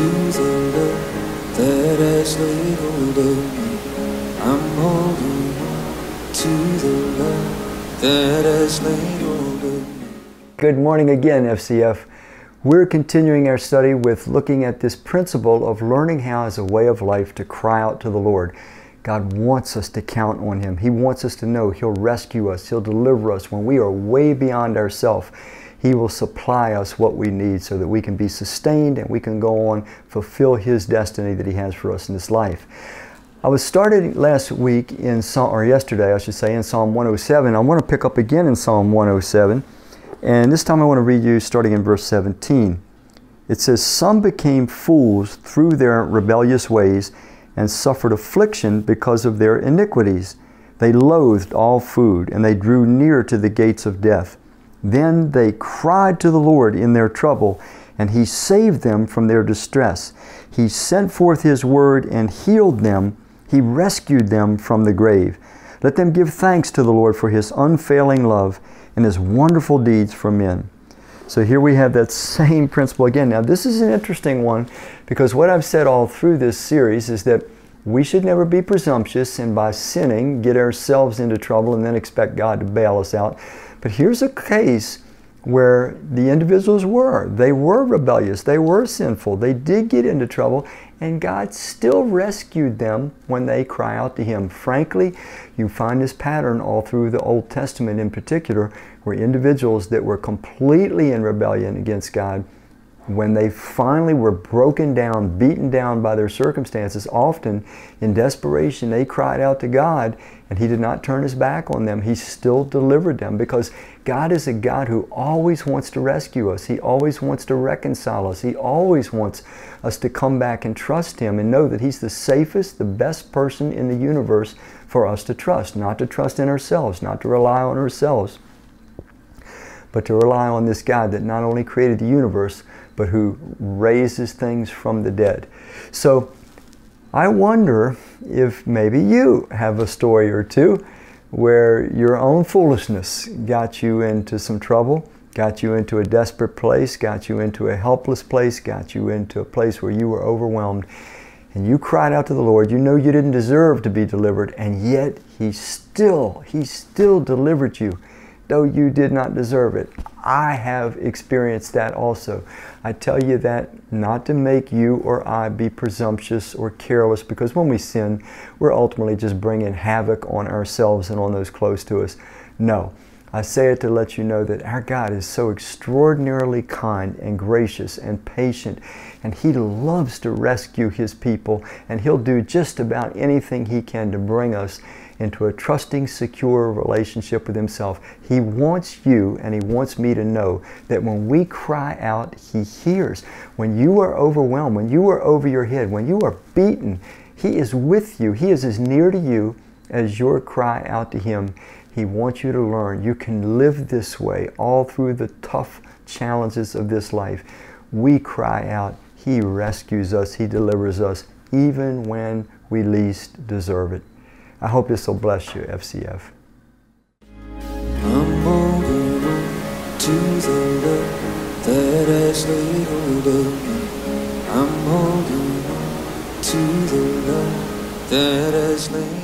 to the love that has laid hold of me. I'm holding on to the love that has laid hold of me. Good morning again, FCF. We're continuing our study with looking at this principle of learning how as a way of life to cry out to the Lord. God wants us to count on Him. He wants us to know He'll rescue us. He'll deliver us when we are way beyond ourselves. He will supply us what we need so that we can be sustained and we can go on, fulfill His destiny that He has for us in this life. I was started last week yesterday I should say, in Psalm 107. I want to pick up again in Psalm 107. And this time I want to read you starting in verse 17. It says, "Some became fools through their rebellious ways and suffered affliction because of their iniquities. They loathed all food, and they drew near to the gates of death. Then they cried to the Lord in their trouble, and He saved them from their distress. He sent forth His word and healed them. He rescued them from the grave. Let them give thanks to the Lord for His unfailing love and His wonderful deeds for men." So here we have that same principle again. Now this is an interesting one, because what I've said all through this series is that we should never be presumptuous and by sinning get ourselves into trouble and then expect God to bail us out. But here's a case where the individuals they were rebellious, they were sinful, they did get into trouble, and God still rescued them when they cry out to Him. Frankly, you find this pattern all through the Old Testament in particular, where individuals that were completely in rebellion against God, when they finally were broken down, beaten down by their circumstances, often in desperation, they cried out to God, and He did not turn His back on them. He still delivered them, because God is a God who always wants to rescue us. He always wants to reconcile us. He always wants us to come back and trust Him and know that He's the safest, the best person in the universe for us to trust. Not to trust in ourselves, not to rely on ourselves, but to rely on this God that not only created the universe, but who raises things from the dead. So I wonder if maybe you have a story or two where your own foolishness got you into some trouble, got you into a desperate place, got you into a helpless place, got you into a place where you were overwhelmed, and you cried out to the Lord. You know you didn't deserve to be delivered, and yet He still delivered you, though you did not deserve it. I have experienced that also. I tell you that not to make you or I be presumptuous or careless, because when we sin, we're ultimately just bringing havoc on ourselves and on those close to us. No, I say it to let you know that our God is so extraordinarily kind and gracious and patient, and He loves to rescue His people, and He'll do just about anything He can to bring us into a trusting, secure relationship with Himself. He wants you and He wants me to know that when we cry out, He hears. When you are overwhelmed, when you are over your head, when you are beaten, He is with you. He is as near to you as your cry out to Him. He wants you to learn you can live this way all through the tough challenges of this life. We cry out, He rescues us, He delivers us, even when we least deserve it. I hope this will bless you, FCF. I'm holding on to the love that has laid hold of me. I'm holding on to the love that has laid